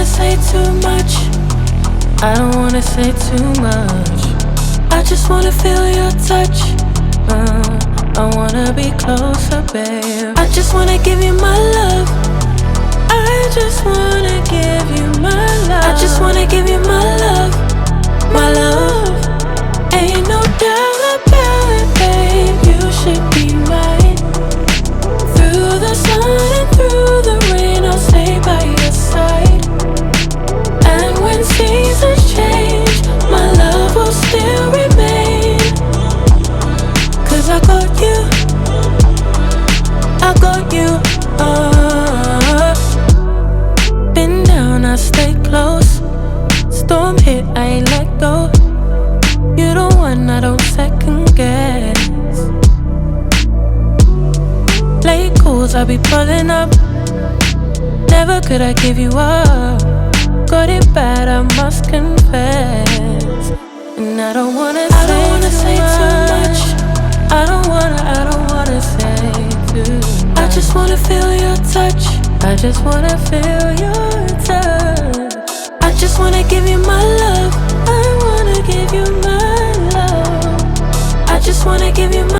wanna say too much. I don't wanna say too much. I just wanna feel your touch. I wanna be closer, babe. I just wanna give you my love. I just wanna give you my love. I just wanna give you my love, my love. Ain't no doubt about it, babe. You should be mine. Through the sun and through the rain, I'll stay by your side. And when seasons change, my love will still remain. 'Cause I got you, I got you. Been down, I stay close. Storm hit, I ain't let go. You the one I don't second guess. Late calls, I be pulling up. Never could I give you up. Got it bad, I must confess. And I don't wanna say too much. I don't wanna say too much. I just wanna feel your touch. I just wanna feel your touch. I just wanna give you my love. I wanna give you my love. I just wanna give you my